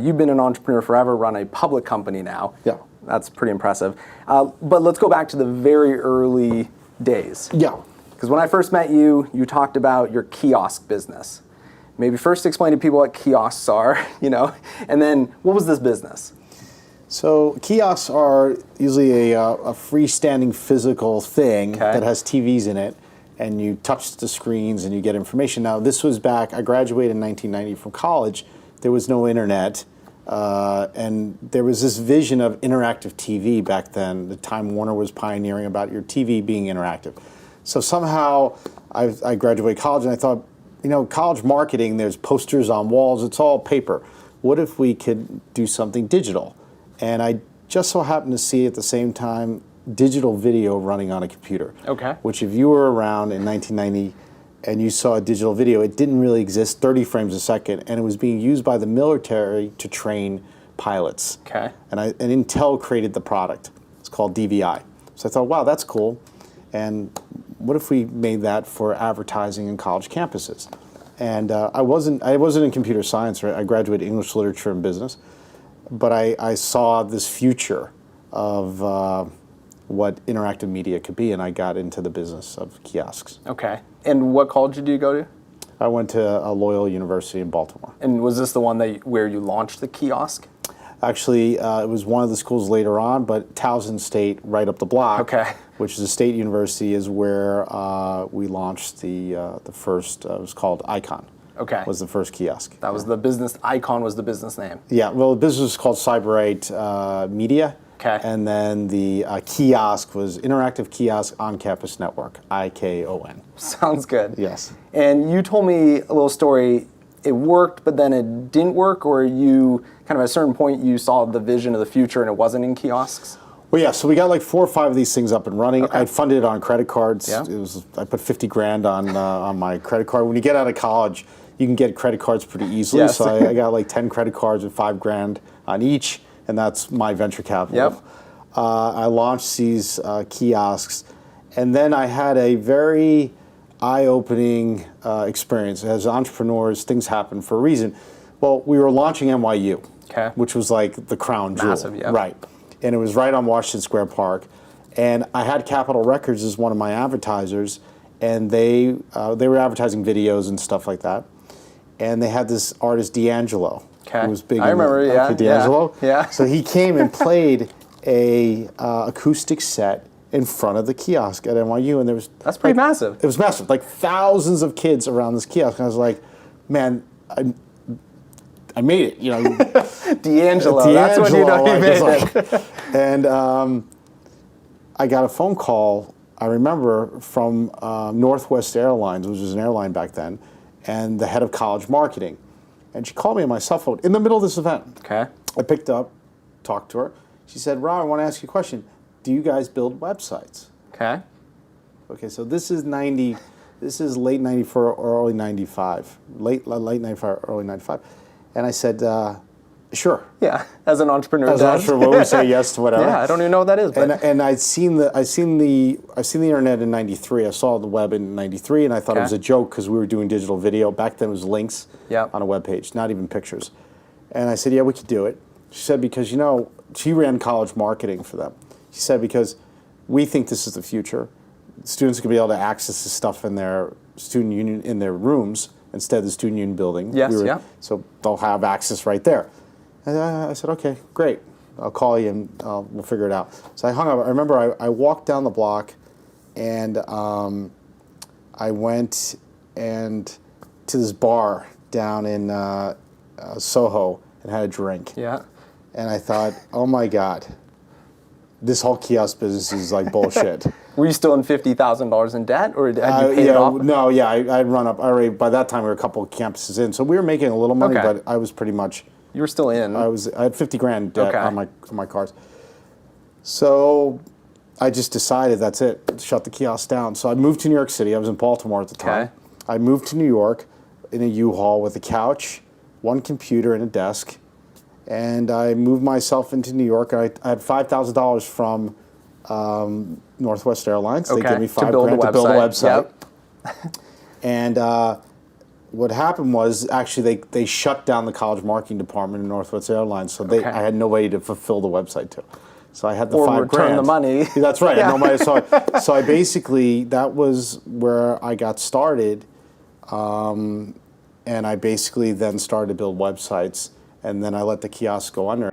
You've been an entrepreneur forever, run a public company now. Yeah. That's pretty impressive. But let's go back to the very early days. Yeah. Because when I first met you, you talked about your kiosk business. Maybe first explain to people what kiosks are, and then what was this business? So kiosks are usually a freestanding physical thing that has TVs in it, and you touch the screens and you get information. Now, this was back, I graduated in 1990 from college. There was no internet, and there was this vision of interactive TV back then. The Time Warner was pioneering about your TV being interactive. So somehow I graduated college and I thought, college marketing, there's posters on walls, it's all paper. What if we could do something digital? And I just so happened to see at the same time digital video running on a computer. Okay. Which if you were around in 1990 and you saw a digital video, it didn't really exist, 30 frames a second, and it was being used by the military to train pilots. Okay. And Intel created the product. It's called DVI. So I thought, wow, that's cool. And what if we made that for advertising in college campuses? And I wasn't in computer science, right? I graduated English literature and business. But I saw this future of what interactive media could be, and I got into the business of kiosks. Okay. And what college did you go to? I went to Loyola University in Baltimore. And was this the one where you launched the kiosk? Actually, it was one of the schools later on, but Towson State, right up the block, which is a state university, is where we launched the first, it was called IKON. Okay. Was the first kiosk. That was the business, IKON was the business name. Yeah, well, the business was called Cyberite Media. Okay. And then the kiosk was Interactive Kiosk On-Campus Network, IKON. Sounds good. Yes. And you told me a little story, it worked, but then it didn't work, or you, kind of at a certain point, you saw the vision of the future and it wasn't in kiosks? Well, yeah, so we got like 4 or 5 of these things up and running. Okay. I funded it on credit cards. Yeah. I put 50 grand on my credit card. When you get out of college, you can get credit cards pretty easily. Yes. So I got like 10 credit cards with 5 grand on each, and that's my venture capital. Yep. I launched these kiosks, and then I had a very eye-opening experience. As entrepreneurs, things happen for a reason. Well, we were launching NYU, which was like the crown jewel. Massive, yeah. Right. And it was right on Washington Square Park. And I had Capitol Records as one of my advertisers, and they were advertising videos and stuff like that. And they had this artist, D'Angelo, who was big. I remember, yeah. D'Angelo. Yeah. So he came and played a acoustic set in front of the kiosk at NYU, and there was that's pretty massive. It was massive, like thousands of kids around this kiosk. And I was like, man, I made it, D'Angelo, that's when you know you made it. And I got a phone call, I remember, from Northwest Airlines, which was an airline back then, and the head of college marketing. And she called me on my cell phone in the middle of this event. Okay. I picked up, talked to her. She said, Rob, I want to ask you a question. Do you guys build websites? Okay. Okay, so this is late 94 or early 95. Late 95, early 95. And I said, sure. Yeah, as an entrepreneur. As an entrepreneur, we say yes to whatever. Yeah, I don't even know what that is. But. And I've seen the internet in '93. I saw the web in '93, and I thought it was a joke because we were doing digital video. Back then, it was links on a web page, not even pictures. And I said, yeah, we could do it. She said, because she ran college marketing for them. She said, because we think this is the future. Students are going to be able to access this stuff in their student union in their rooms instead of the student union building. Yes, So they'll have access right there. And I said, okay, great. I'll call you and we'll figure it out. So I hung up. I remember I walked down the block, and I went to this bar down in Soho and had a drink. Yeah. And I thought, oh my God, this whole kiosk business is like bullshit. Were you still in $50,000 in debt, or had you paid it off? No, yeah, I'd run up. Already by that time, we were a couple of campuses in, so we were making a little money, but I was pretty much. You were still in. I had 50 grand debt on my cars. So I just decided that's it. Shut the kiosk down. So I moved to New York City. I was in Baltimore at the time. I moved to New York in a U-Haul with a couch, one computer, and a desk. And I moved myself into New York. I had $5,000 from Northwest Airlines. They gave me $5,000 to build a website. Yep. And what happened was actually they shut down the college marketing department in Northwest Airlines, so I had nobody to fulfill the website to. So I had the or $5,000. Return the money. That's right. Yeah. Nobody saw it. So I basically, that was where I got started, and I basically then started to build websites, and then I let the kiosk go under.